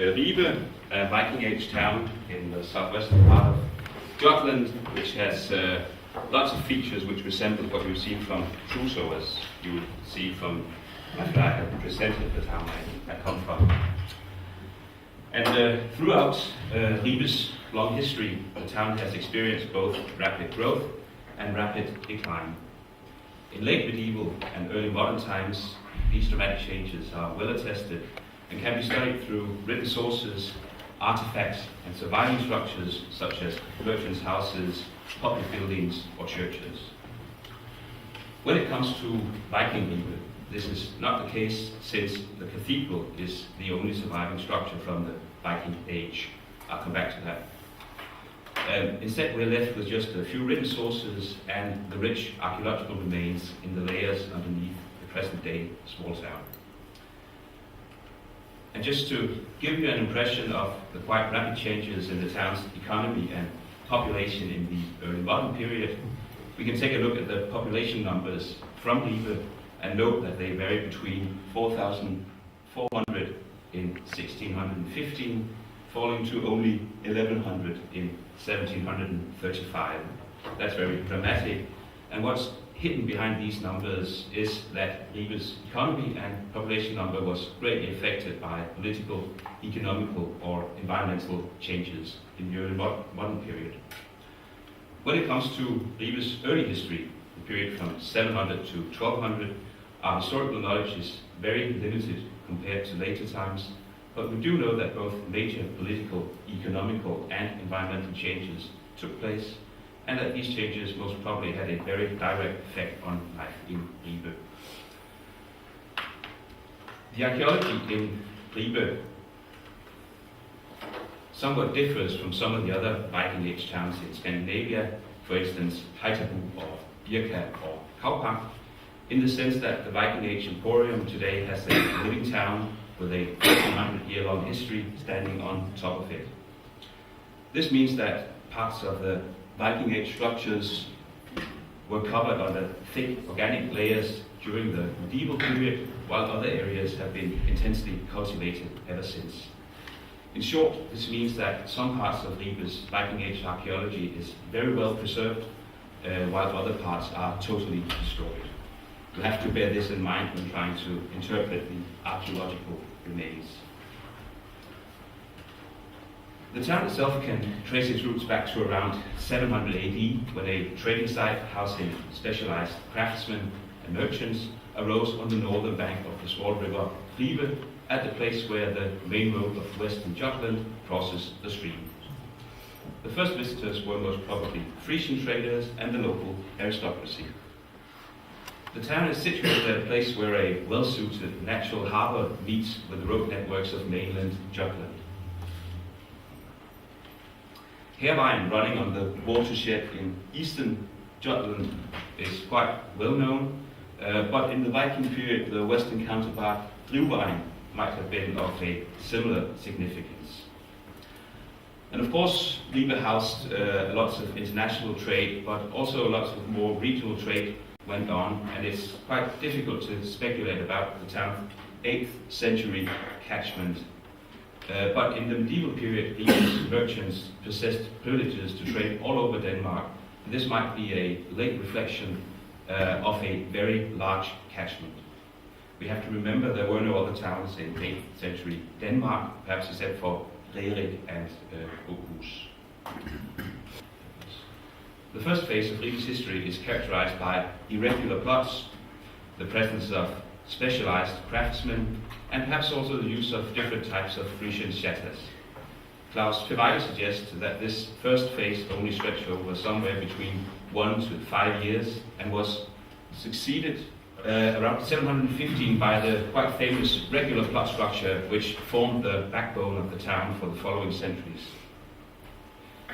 Ribe, a Viking Age town in the southwestern part of Jutland, which has lots of features which resemble what you've seen from Truso, as you would see from after I have presented the town I come from. And throughout Ribe's long history, the town has experienced both rapid growth and rapid decline. In late medieval and early modern times, these dramatic changes are well attested and can be studied through written sources, artifacts, and surviving structures such as merchants' houses, public buildings, or churches. When it comes to Viking Ribe, this is not the case, since the cathedral is the only surviving structure from the Viking Age. I'll come back to that. Instead, we're left with just a few written sources and the rich archaeological remains in the layers underneath the present-day small town. And just to give you an impression of the quite rapid changes in the town's economy and population in the early modern period, we can take a look at the population numbers from Ribe and note that they vary between 4,400 in 1615, falling to only 1,100 in 1735. That's very dramatic. And what's hidden behind these numbers is that Ribe's economy and population number was greatly affected by political, economical, or environmental changes in the early modern period. When it comes to Ribe's early history, the period from 700 to 1200, our historical knowledge is very limited compared to later times, but we do know that both major political, economical, and environmental changes took place, and that these changes most probably had a very direct effect on life in Ribe. The archaeology in Ribe somewhat differs from some of the other Viking Age towns in Scandinavia, for instance, Haitabu or Birka or Kaupak, in the sense that the Viking Age Emporium today has a living town with a 1,300-year-long history standing on top of it. This means that parts of the Viking Age structures were covered under thick organic layers during the medieval period, while other areas have been intensely cultivated ever since. In short, this means that some parts of Ribe's Viking Age archaeology is very well preserved, while other parts are totally destroyed. You have to bear this in mind when trying to interpret the archaeological remains. The town itself can trace its roots back to around 700 AD, when a trading site housing specialized craftsmen and merchants arose on the northern bank of the small river Ribe, at the place where the main road of western Jutland crosses the stream. The first visitors were most probably Frisian traders and the local aristocracy. The town is situated at a place where a well-suited natural harbour meets with the road networks of mainland Jutland. Hairline running on the watershed in eastern Jutland is quite well known, but in the Viking period the western counterpart, Ribe, might have been of a similar significance. And of course, Ribe housed lots of international trade, but also lots of more regional trade went on, and it's quite difficult to speculate about the town's 8th century catchment. But in the medieval period, Ribe's merchants possessed privileges to trade all over Denmark, and this might be a late reflection of a very large catchment. We have to remember there were no other towns in 8th century Denmark, perhaps except for Rerik and Aarhus. The first phase of Ribe's history is characterized by irregular plots, the presence of specialized craftsmen, and perhaps also the use of different types of Frisian shatters. Claus Pevejle suggests that this first phase only stretched over somewhere between 1 to 5 years and was succeeded around 715 by the quite famous regular plot structure which formed the backbone of the town for the following centuries.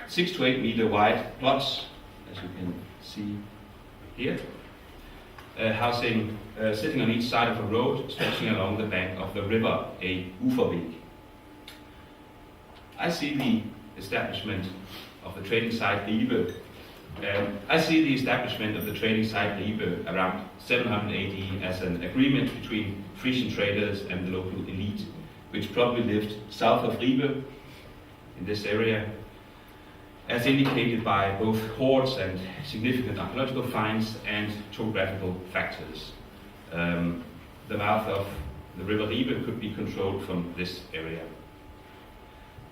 6 to 8 meter wide plots, as you can see here, housing sitting on each side of a road stretching along the bank of the river, a Uferweg. I see the establishment of the trading site Ribe. Around 700 AD as an agreement between Frisian traders and the local elite, which probably lived south of Ribe, in this area, as indicated by both hoards and significant archaeological finds and topographical factors. The mouth of the river Ribe could be controlled from this area.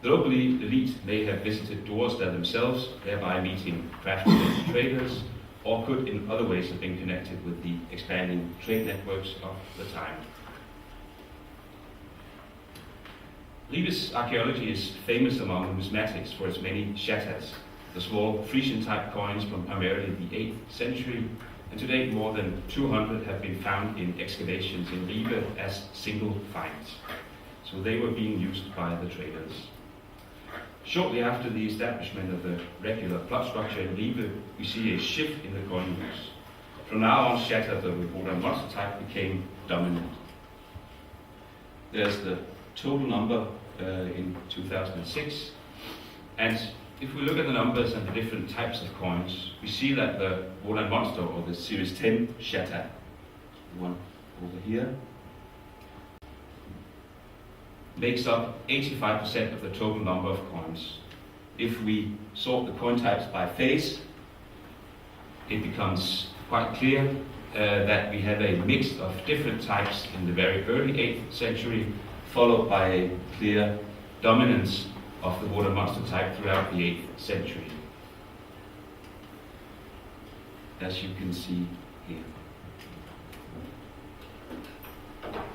The local elite may have visited Dorstad themselves, thereby meeting craftsmen and traders, or could in other ways have been connected with the expanding trade networks of the time. Ribe's archaeology is famous among numismatics for its many shatas, the small Frisian-type coins from primarily the 8th century, and to date more than 200 have been found in excavations in Ribe as single finds. So they were being used by the traders. Shortly after the establishment of the regular plot structure in Ribe, we see a shift in the coin use. From now on, shatas of the border monster type became dominant. There's the total number in 2006, and if we look at the numbers and the different types of coins, we see that the Roland Monster, or the Series 10 shatter, the one over here, makes up 85% of the total number of coins. If we sort the coin types by face, it becomes quite clear that we have a mix of different types in the very early 8th century, followed by a clear dominance of the water monster type throughout the 8th century, as you can see here.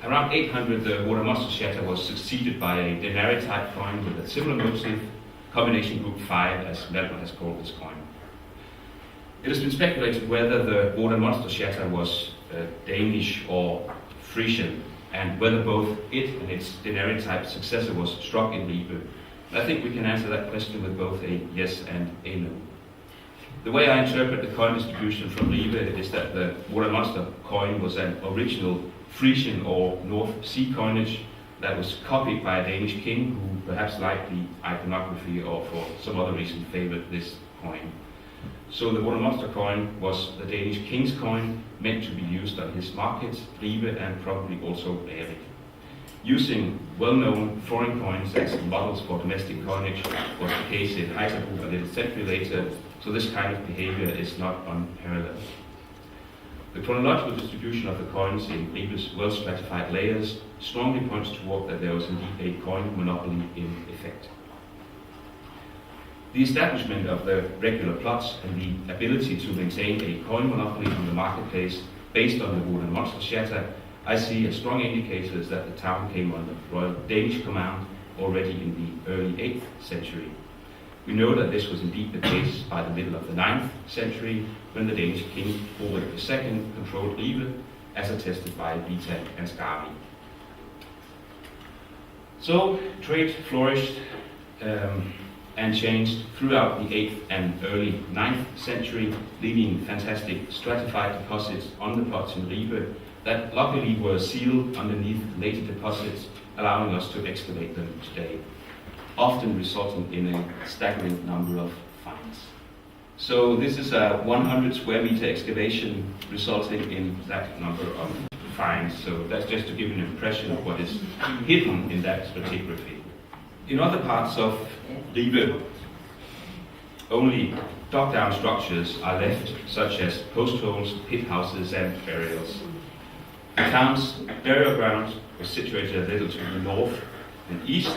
Around 800, the water monster shatter was succeeded by a denary type coin with a similar motif, combination group 5, as Melbourne has called this coin. It has been speculated whether the water monster shatter was Danish or Frisian, and whether both it and its denary type successor was struck in Ribe. I think we can answer that question with both a yes and a no. The way I interpret the coin distribution from Ribe is that the water monster coin was an original Frisian or North Sea coinage that was copied by a Danish king who perhaps liked the iconography or for some other reason favored this coin. So the water monster coin was the Danish king's coin, meant to be used on his markets, Ribe, and probably also Erik. Using well-known foreign coins as models for domestic coinage was the case in Heidelberg a little century later, so this kind of behavior is not unparalleled. The chronological distribution of the coins in Ribe's well-stratified layers strongly points toward that there was indeed a coin monopoly in effect. The establishment of the regular plots and the ability to maintain a coin monopoly on the marketplace based on the water monster shatter, I see as strong indicators that the town came under royal Danish command already in the early 8th century. We know that this was indeed the case by the middle of the 9th century, when the Danish king Ulrik II controlled Ribe, as attested by Vita and Scarvi. So trade flourished and changed throughout the 8th and early 9th century, leaving fantastic stratified deposits on the plots in Ribe that luckily were sealed underneath later deposits, allowing us to excavate them today, often resulting in a staggering number of finds. So this is a 100 square meter excavation resulting in that number of finds. So that's just to give you an impression of what is hidden in that stratigraphy. In other parts of Ribe, only dug-down structures are left, such as post holes, pit houses, and burials. The town's burial ground was situated a little to the north and east,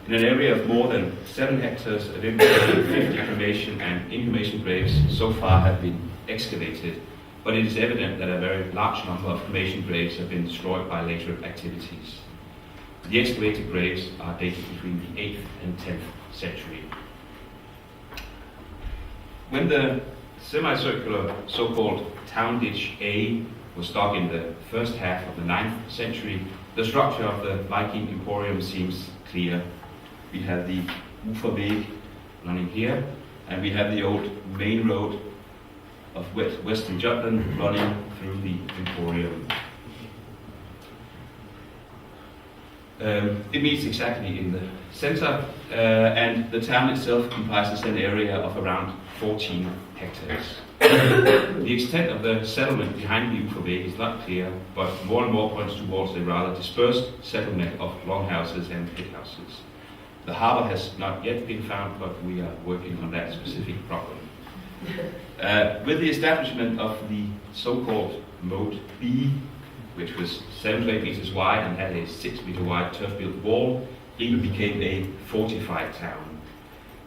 in an area of more than 7 hectares. A little more than 50 cremation and inhumation graves so far have been excavated, but it is evident that a very large number of cremation graves have been destroyed by later activities. The excavated graves are dated between the 8th and 10th century. When the semicircular so-called town ditch A was dug in the first half of the 9th century, the structure of the Viking Emporium seems clear. We have the Uferweg running here, and we have the old main road of Western Jutland running through the Emporium. It meets exactly in the center, and the town itself comprises an area of around 14 hectares. The extent of the settlement behind the Uferweg is not clear, but more and more points towards a rather dispersed settlement of longhouses and pithouses. The harbour has not yet been found, but we are working on that specific problem. With the establishment of the so-called Moat B, which was 7 to 8 meters wide and had a 6 meter wide turf-built wall, Ribe became a fortified town.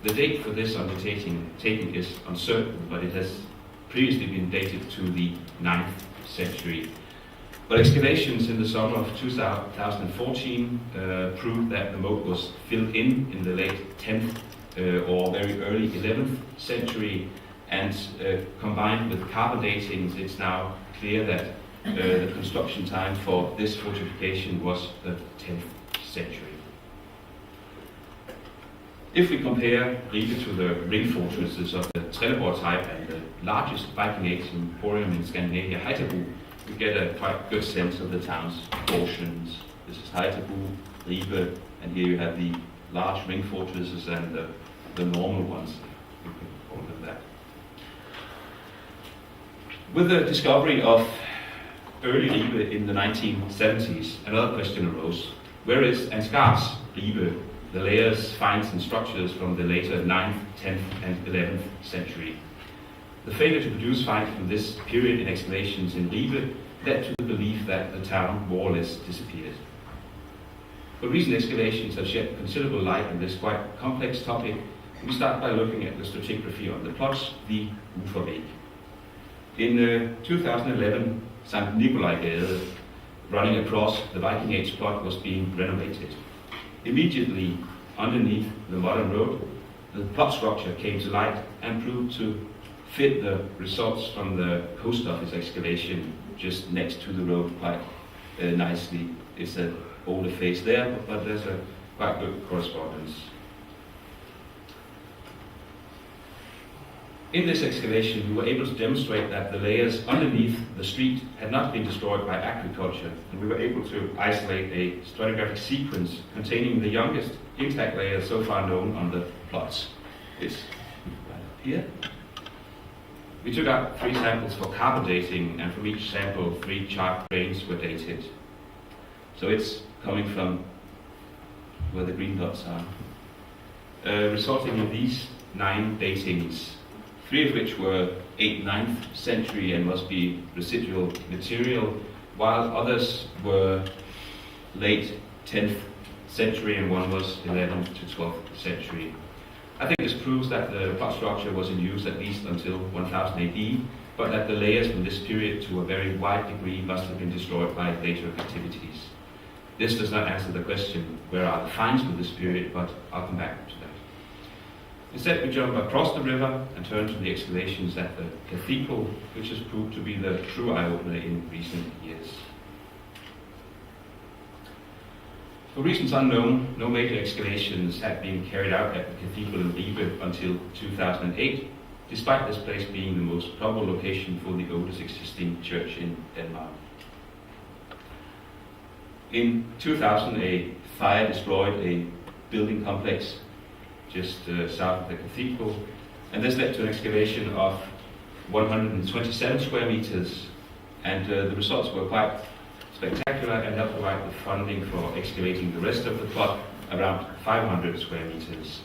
The date for this undertaking is uncertain, but it has previously been dated to the 9th century. But excavations in the summer of 2014 proved that the moat was filled in the late 10th or very early 11th century, and combined with carbon datings, it's now clear that the construction time for this fortification was the 10th century. If we compare Ribe to the ring fortresses of the Trelleborg type and the largest Viking Age emporium in Scandinavia, Heiterbu, we get a quite good sense of the town's proportions. This is Heiterbu, Ribe, and here you have the large ring fortresses and the normal ones, we could call them that. With the discovery of early Ribe in the 1970s, another question arose. Where is Ansgar's Ribe, the layers, finds and structures from the later 9th, 10th and 11th century? The failure to produce finds from this period in excavations in Ribe led to the belief that the town more or less disappeared. But recent excavations have shed considerable light on this quite complex topic. We start by looking at the stratigraphy on the plots, the Uferweg. In 2011, St. Nikolai-gade, running across the Viking Age plot, was being renovated. Immediately underneath the modern road, the plot structure came to light and proved to fit the results from the post office excavation just next to the road quite nicely. It's an older face there, but there's a quite good correspondence. In this excavation, we were able to demonstrate that the layers underneath the street had not been destroyed by agriculture, and we were able to isolate a stratigraphic sequence containing the youngest intact layers so far known on the plots. It's right up here. We took out 3 samples for carbon dating, and from each sample, 3 chart grains were dated. So it's coming from where the green dots are, resulting in these 9 datings, 3 of which were 8th, 9th century and must be residual material, while others were late 10th century and one was 11th to 12th century. I think this proves that the plot structure was in use at least until 1000 AD, but that the layers from this period to a very wide degree must have been destroyed by later activities. This does not answer the question, where are the finds from this period, but I'll come back to that. Instead, we jump across the river and turn to the excavations at the cathedral, which has proved to be the true eye-opener in recent years. For reasons unknown, no major excavations had been carried out at the cathedral in Ribe until 2008, despite this place being the most probable location for the oldest existing church in Denmark. In 2000, a fire destroyed a building complex just south of the cathedral, and this led to an excavation of 127 square meters, and the results were quite spectacular and helped provide the funding for excavating the rest of the plot, around 500 square meters.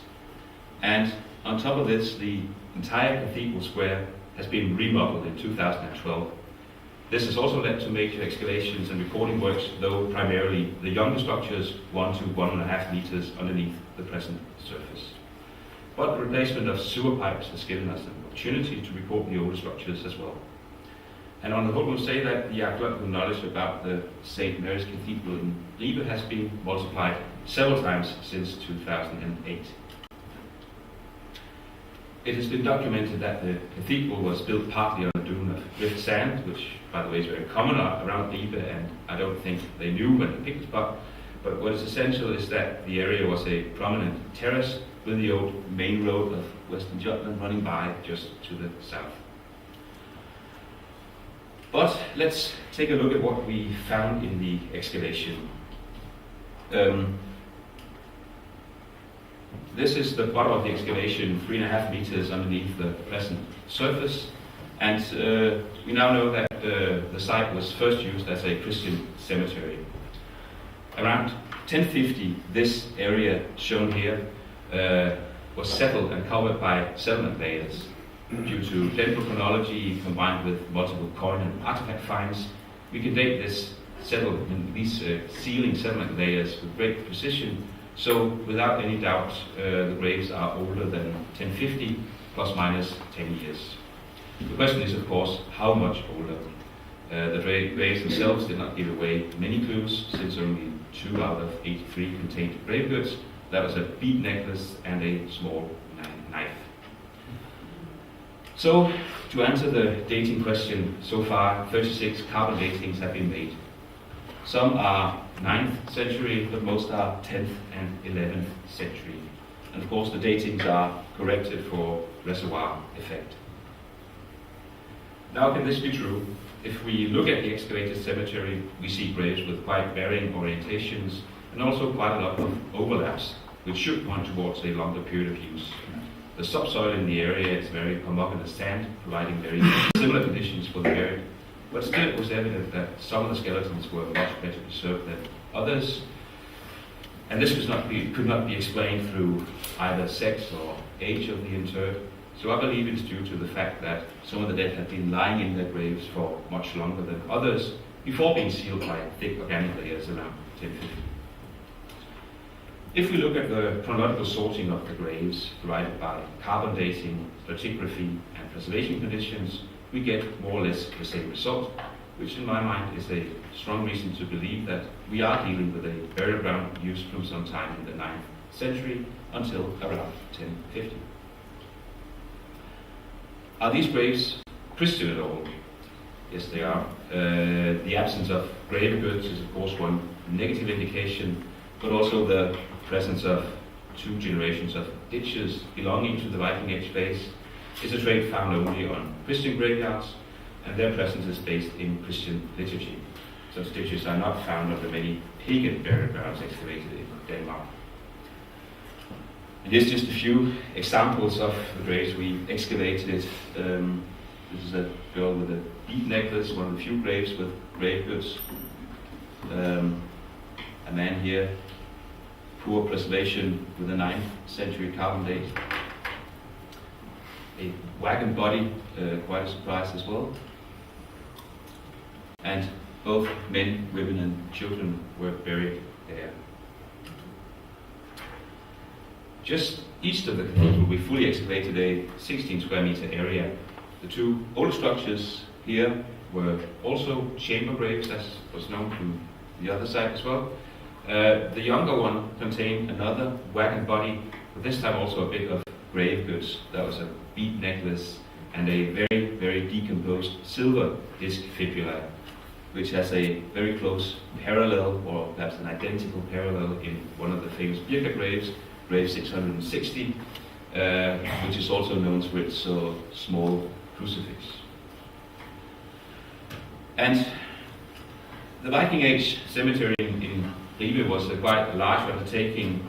And on top of this, the entire cathedral square has been remodeled in 2012. This has also led to major excavations and recording works, though primarily the younger structures 1 to 1.5 meters underneath the present surface. But the replacement of sewer pipes has given us an opportunity to record the older structures as well. And on the whole, we'll say that the archaeological knowledge about the St. Mary's Cathedral in Ribe has been multiplied several times since 2008. It has been documented that the cathedral was built partly on a dune of drift sand, which, by the way, is very common around Ribe, and I don't think they knew when they picked it up. But what is essential is that the area was a prominent terrace with the old main road of Western Jutland running by just to the south. But let's take a look at what we found in the excavation. This is the bottom of the excavation, 3.5 meters underneath the present surface. And we now know that the site was first used as a Christian cemetery. Around 1050, this area shown here was settled and covered by settlement layers. Due to dendrochronology combined with multiple coin and artifact finds, we can date these sealing settlement layers with great precision. So, without any doubt, the graves are older than 1050, plus minus 10 years. The question is, of course, how much older? The graves themselves did not give away many clues, since only 2 out of 83 contained grave goods. That was a bead necklace and a small knife. So, to answer the dating question, so far 36 carbon datings have been made. Some are 9th century, but most are 10th and 11th century. And of course the datings are corrected for reservoir effect. Now, can this be true? If we look at the excavated cemetery, we see graves with quite varying orientations and also quite a lot of overlaps, which should point towards a longer period of use. The subsoil in the area is very homogeneous sand, providing very similar conditions for the buried, but still it was evident that some of the skeletons were much better preserved than others, and this could not be explained through either sex or age of the interred. So I believe it's due to the fact that some of the dead had been lying in their graves for much longer than others before being sealed by thick organic layers around 1050. If we look at the chronological sorting of the graves provided by carbon dating, stratigraphy, and preservation conditions, we get more or less the same result, which in my mind is a strong reason to believe that we are dealing with a burial ground used from some time in the 9th century until around 1050. Are these graves Christian at all? Yes, they are. The absence of grave goods is of course one negative indication, but also the presence of 2 generations of ditches belonging to the Viking Age base is a trait found only on Christian graveyards, and their presence is based in Christian liturgy. Such ditches are not found on the many pagan burial grounds excavated in Denmark. And here's just a few examples of the graves we excavated. This is a girl with a bead necklace, one of the few graves with grave goods. A man here, poor preservation with a 9th century carbon date. A wagon body, quite a surprise as well. And both men, women and children were buried there. Just east of the cathedral we fully excavated a 16 square meter area. The 2 older structures here were also chamber graves, as was known from the other side as well. The younger one contained another wagon body, but this time also a bit of grave goods. That was a bead necklace and a very, very decomposed silver disc fibula, which has a very close parallel, or perhaps an identical parallel, in one of the famous Birka graves, grave 660, which is also known for its small crucifix. And the Viking Age cemetery in Ribe was a quite large undertaking,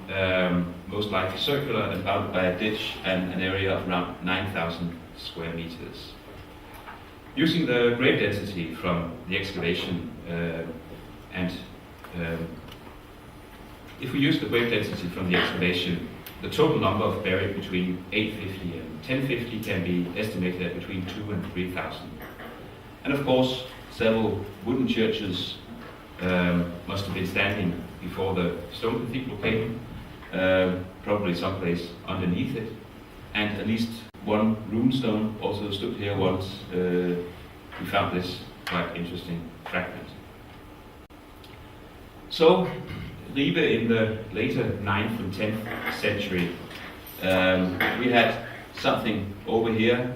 most likely circular and bounded by a ditch and an area of around 9,000 square meters. Using the grave density from the excavation, if we use the grave density from the excavation, the total number of buried between 850 and 1050 can be estimated at between 2,000 and 3,000. And of course, several wooden churches must have been standing before the stone cathedral came, probably someplace underneath it, and at least one rune stone also stood here once. We found this quite interesting fragment. So, Ribe in the later 9th and 10th century, we had something over here,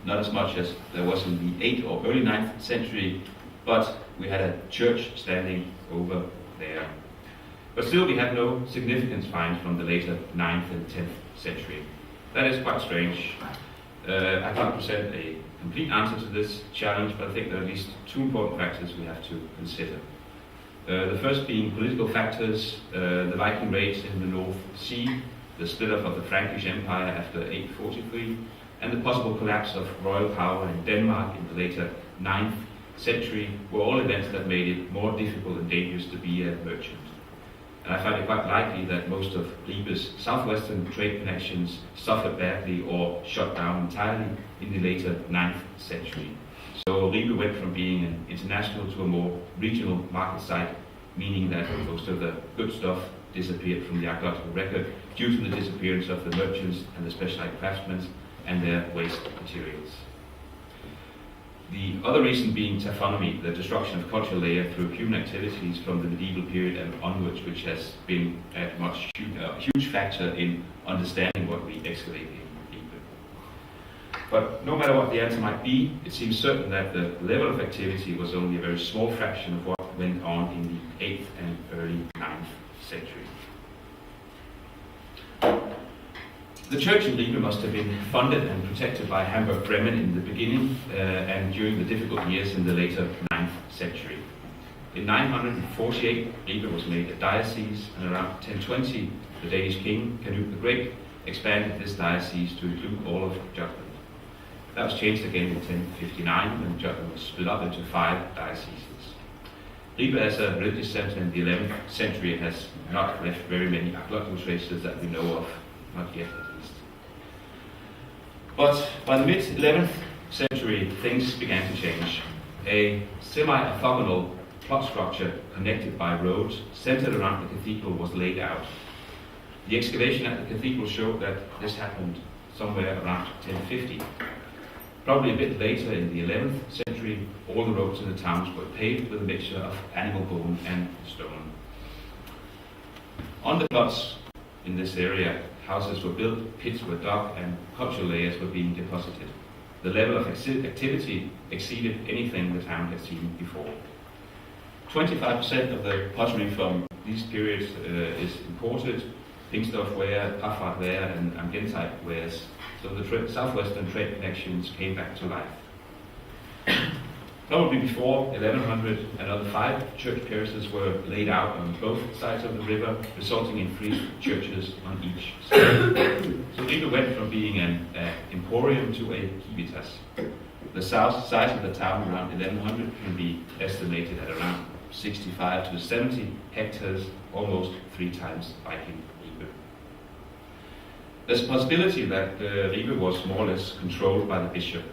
not as much as there was in the 8th or early 9th century, but we had a church standing over there. But still we had no significant finds from the later 9th and 10th century. That is quite strange. I can't present a complete answer to this challenge, but I think there are at least 2 important factors we have to consider. The first being political factors, the Viking raids in the North Sea, the split up of the Frankish Empire after 843, and the possible collapse of royal power in Denmark in the later 9th century were all events that made it more difficult and dangerous to be a merchant. And I find it quite likely that most of Ribe's southwestern trade connections suffered badly or shut down entirely in the later 9th century. So Ribe went from being an international to a more regional market site, meaning that most of the good stuff disappeared from the archaeological record due to the disappearance of the merchants and the specialized craftsmen and their waste materials. The other reason being taphonomy, the destruction of cultural layer through human activities from the medieval period and onwards, which has been a huge factor in understanding what we excavate in Ribe. But no matter what the answer might be, it seems certain that the level of activity was only a very small fraction of what went on in the 8th and early 9th century. The church in Ribe must have been funded and protected by Hamburg Bremen in the beginning and during the difficult years in the later 9th century. In 948, Ribe was made a diocese, and around 1020, the Danish king, Canute the Great, expanded this diocese to include all of Jutland. That was changed again in 1059, when Jutland was split up into 5 dioceses. Ribe, as a religious center in the 11th century, has not left very many archaeological traces that we know of, not yet at least. But by the mid-11th century, things began to change. A semi-orthogonal plot structure connected by roads centered around the cathedral was laid out. The excavation at the cathedral showed that this happened somewhere around 1050. Probably a bit later in the 11th century, all the roads in the towns were paved with a mixture of animal bone and stone. On the plots in this area, houses were built, pits were dug, and cultural layers were being deposited. The level of activity exceeded anything the town had seen before. 25% of the pottery from these periods is imported, Pinkstoff ware, Pafart ware, and Argentite wares. So the southwestern trade connections came back to life. Probably before 1100, another 5 church parishes were laid out on both sides of the river, resulting in 3 churches on each side. So Ribe went from being an emporium to a civitas. The south size of the town around 1100 can be estimated at around 65 to 70 hectares, almost 3 times Viking Ribe. There's a possibility that Ribe was more or less controlled by the bishop.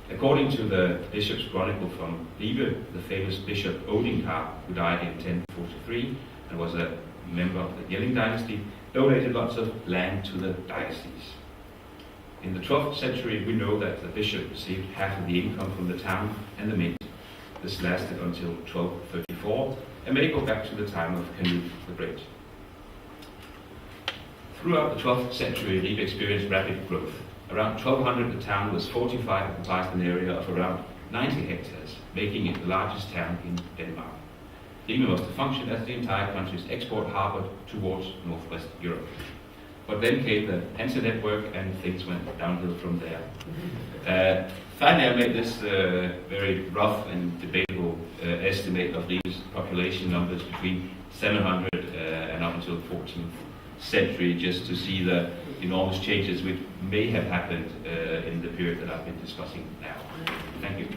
According to the bishop's chronicle from Ribe, the famous bishop Odinkar, who died in 1043 and was a member of the Jelling dynasty, donated lots of land to the diocese. In the 12th century, we know that the bishop received half of the income from the town and the mint. This lasted until 1234 and may go back to the time of Canute the Great. Throughout the 12th century, Ribe experienced rapid growth. Around 1200, the town was fortified and comprised an area of around 90 hectares, making it the largest town in Denmark. Ribe was to function as the entire country's export harbour towards northwest Europe. But then came the Hanse network and things went downhill from there. Finally, I made this very rough and debatable estimate of Ribe's population numbers between 700 and up until the 14th century, just to see the enormous changes which may have happened in the period that I've been discussing now. Thank you.